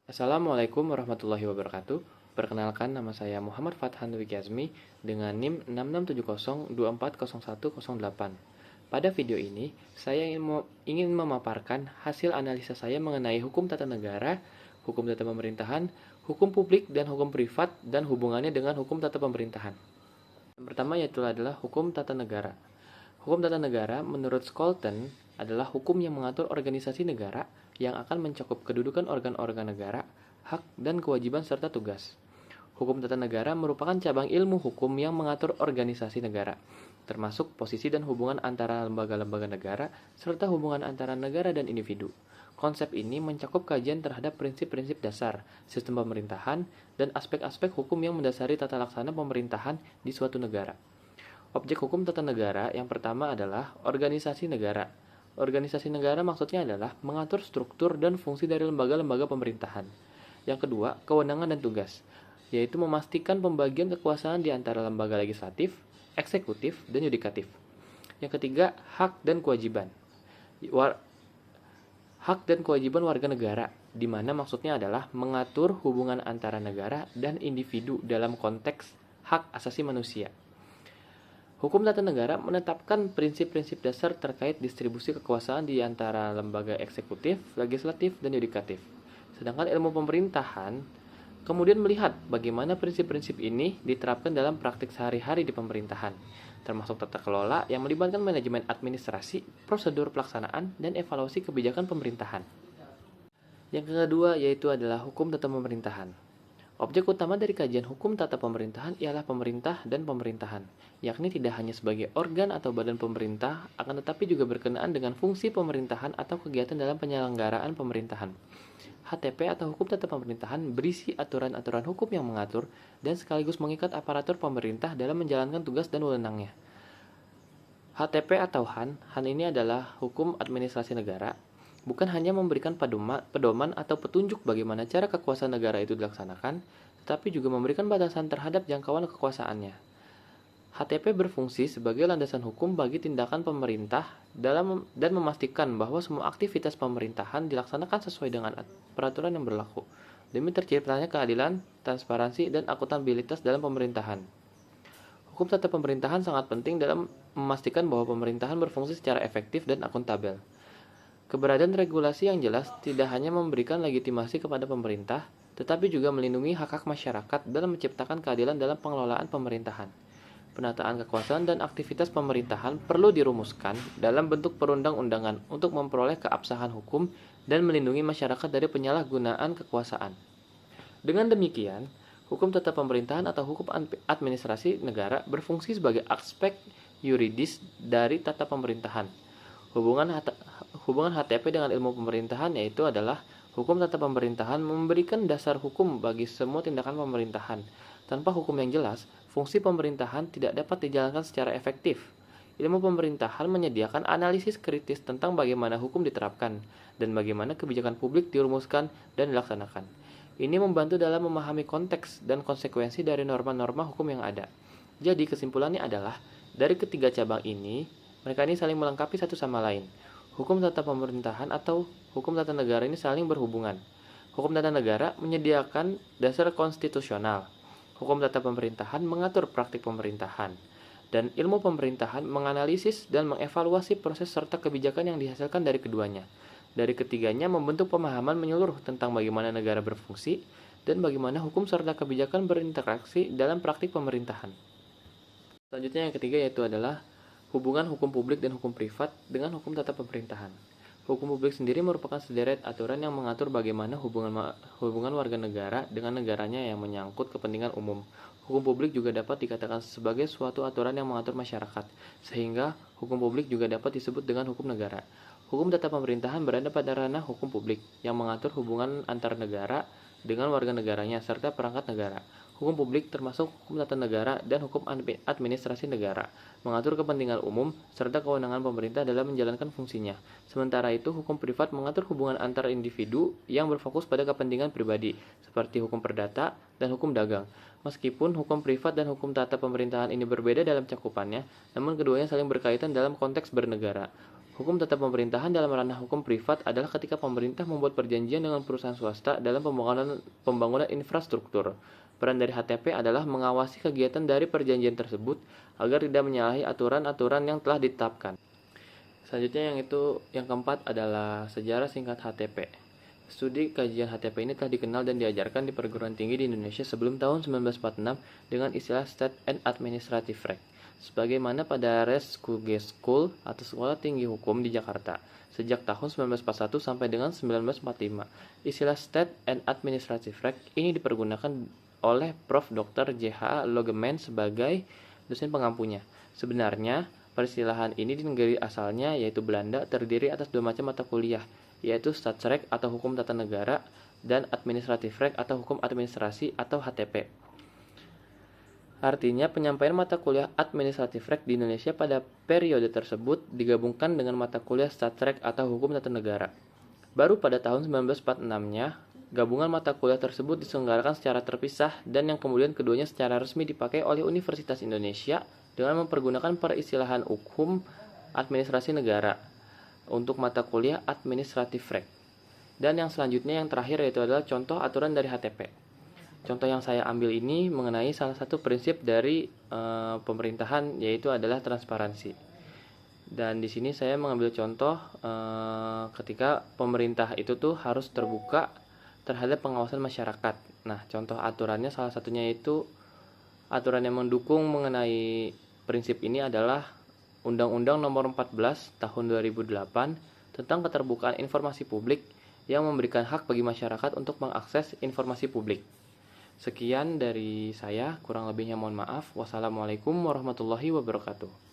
Assalamualaikum warahmatullahi wabarakatuh. Perkenalkan, nama saya Muhammad Fathan Dwi Azmi dengan NIM 6670240108. Pada video ini, saya ingin memaparkan hasil analisa saya mengenai hukum tata negara, hukum tata pemerintahan, hukum publik dan hukum privat, dan hubungannya dengan hukum tata pemerintahan. Yang pertama yaitu adalah hukum tata negara. Hukum tata negara menurut Scholten adalah hukum yang mengatur organisasi negara yang akan mencakup kedudukan organ-organ negara, hak dan kewajiban serta tugas. Hukum tata negara merupakan cabang ilmu hukum yang mengatur organisasi negara, termasuk posisi dan hubungan antara lembaga-lembaga negara serta hubungan antara negara dan individu. Konsep ini mencakup kajian terhadap prinsip-prinsip dasar, sistem pemerintahan, dan aspek-aspek hukum yang mendasari tata laksana pemerintahan di suatu negara. Objek hukum tata negara yang pertama adalah organisasi negara. Organisasi negara maksudnya adalah mengatur struktur dan fungsi dari lembaga-lembaga pemerintahan. Yang kedua, kewenangan dan tugas, yaitu memastikan pembagian kekuasaan di antara lembaga legislatif, eksekutif, dan yudikatif. Yang ketiga, hak dan kewajiban. Hak dan kewajiban warga negara, di mana maksudnya adalah mengatur hubungan antara negara dan individu dalam konteks hak asasi manusia. Hukum tata negara menetapkan prinsip-prinsip dasar terkait distribusi kekuasaan di antara lembaga eksekutif, legislatif, dan yudikatif. Sedangkan ilmu pemerintahan kemudian melihat bagaimana prinsip-prinsip ini diterapkan dalam praktik sehari-hari di pemerintahan, termasuk tata kelola yang melibatkan manajemen administrasi, prosedur pelaksanaan, dan evaluasi kebijakan pemerintahan. Yang kedua yaitu adalah hukum tata pemerintahan. Objek utama dari kajian hukum tata pemerintahan ialah pemerintah dan pemerintahan, yakni tidak hanya sebagai organ atau badan pemerintah, akan tetapi juga berkenaan dengan fungsi pemerintahan atau kegiatan dalam penyelenggaraan pemerintahan. HTP atau hukum tata pemerintahan berisi aturan-aturan hukum yang mengatur dan sekaligus mengikat aparatur pemerintah dalam menjalankan tugas dan wewenangnya. HTP atau HAN ini adalah hukum administrasi negara, bukan hanya memberikan pedoman atau petunjuk bagaimana cara kekuasaan negara itu dilaksanakan, tetapi juga memberikan batasan terhadap jangkauan kekuasaannya. HTP berfungsi sebagai landasan hukum bagi tindakan pemerintah dan memastikan bahwa semua aktivitas pemerintahan dilaksanakan sesuai dengan peraturan yang berlaku, demi terciptanya keadilan, transparansi, dan akuntabilitas dalam pemerintahan. Hukum tata pemerintahan sangat penting dalam memastikan bahwa pemerintahan berfungsi secara efektif dan akuntabel. Keberadaan regulasi yang jelas tidak hanya memberikan legitimasi kepada pemerintah, tetapi juga melindungi hak-hak masyarakat dalam menciptakan keadilan dalam pengelolaan pemerintahan. Penataan kekuasaan dan aktivitas pemerintahan perlu dirumuskan dalam bentuk perundang-undangan untuk memperoleh keabsahan hukum dan melindungi masyarakat dari penyalahgunaan kekuasaan. Dengan demikian, hukum tata pemerintahan atau hukum administrasi negara berfungsi sebagai aspek yuridis dari tata pemerintahan. Hubungan HTP dengan ilmu pemerintahan yaitu adalah hukum tata pemerintahan memberikan dasar hukum bagi semua tindakan pemerintahan. Tanpa hukum yang jelas, fungsi pemerintahan tidak dapat dijalankan secara efektif. Ilmu pemerintahan menyediakan analisis kritis tentang bagaimana hukum diterapkan dan bagaimana kebijakan publik dirumuskan dan dilaksanakan. Ini membantu dalam memahami konteks dan konsekuensi dari norma-norma hukum yang ada. Jadi kesimpulannya adalah, dari ketiga cabang ini, mereka ini saling melengkapi satu sama lain. Hukum tata pemerintahan atau hukum tata negara ini saling berhubungan. Hukum tata negara menyediakan dasar konstitusional. Hukum tata pemerintahan mengatur praktik pemerintahan. Dan ilmu pemerintahan menganalisis dan mengevaluasi proses serta kebijakan yang dihasilkan dari keduanya. Dari ketiganya membentuk pemahaman menyeluruh tentang bagaimana negara berfungsi dan bagaimana hukum serta kebijakan berinteraksi dalam praktik pemerintahan. Selanjutnya yang ketiga yaitu adalah hubungan hukum publik dan hukum privat dengan hukum tata pemerintahan. Hukum publik sendiri merupakan sederet aturan yang mengatur bagaimana hubungan warga negara dengan negaranya yang menyangkut kepentingan umum. Hukum publik juga dapat dikatakan sebagai suatu aturan yang mengatur masyarakat, sehingga hukum publik juga dapat disebut dengan hukum negara. Hukum tata pemerintahan berada pada ranah hukum publik yang mengatur hubungan antar negara dengan warga negaranya serta perangkat negara. Hukum publik termasuk hukum tata negara dan hukum administrasi negara, mengatur kepentingan umum serta kewenangan pemerintah dalam menjalankan fungsinya. Sementara itu, hukum privat mengatur hubungan antar individu yang berfokus pada kepentingan pribadi, seperti hukum perdata dan hukum dagang. Meskipun hukum privat dan hukum tata pemerintahan ini berbeda dalam cakupannya, namun keduanya saling berkaitan dalam konteks bernegara. Hukum tata pemerintahan dalam ranah hukum privat adalah ketika pemerintah membuat perjanjian dengan perusahaan swasta dalam pembangunan infrastruktur. Peran dari HTP adalah mengawasi kegiatan dari perjanjian tersebut agar tidak menyalahi aturan-aturan yang telah ditetapkan. Selanjutnya yang keempat adalah sejarah singkat HTP. Studi kajian HTP ini telah dikenal dan diajarkan di perguruan tinggi di Indonesia sebelum tahun 1946 dengan istilah State and Administrative Rank, sebagaimana pada Reskuge School atau Sekolah Tinggi Hukum di Jakarta sejak tahun 1941 sampai dengan 1945. Istilah State and Administrative Rank ini dipergunakan oleh Prof. Dr. J.H. Logeman sebagai dosen pengampunya. Sebenarnya, peristilahan ini di negeri asalnya yaitu Belanda terdiri atas dua macam mata kuliah, yaitu Staatsrecht atau Hukum Tata Negara dan Administrative Recht atau Hukum Administrasi atau HTP. Artinya, penyampaian mata kuliah Administrative Recht di Indonesia pada periode tersebut digabungkan dengan mata kuliah Staatsrecht atau Hukum Tata Negara. Baru pada tahun 1946-nya, gabungan mata kuliah tersebut diselenggarakan secara terpisah dan yang kemudian keduanya secara resmi dipakai oleh Universitas Indonesia dengan mempergunakan peristilahan hukum administrasi negara untuk mata kuliah Administrative Recht. Dan yang selanjutnya yang terakhir yaitu adalah contoh aturan dari HTP. Contoh yang saya ambil ini mengenai salah satu prinsip dari pemerintahan yaitu adalah transparansi. Dan di sini saya mengambil contoh ketika pemerintah itu tuh harus terbuka terhadap pengawasan masyarakat. Nah, contoh aturannya salah satunya itu aturan yang mendukung mengenai prinsip ini adalah Undang-Undang Nomor 14 Tahun 2008 tentang keterbukaan informasi publik yang memberikan hak bagi masyarakat untuk mengakses informasi publik. Sekian dari saya, kurang lebihnya mohon maaf. Wassalamualaikum warahmatullahi wabarakatuh.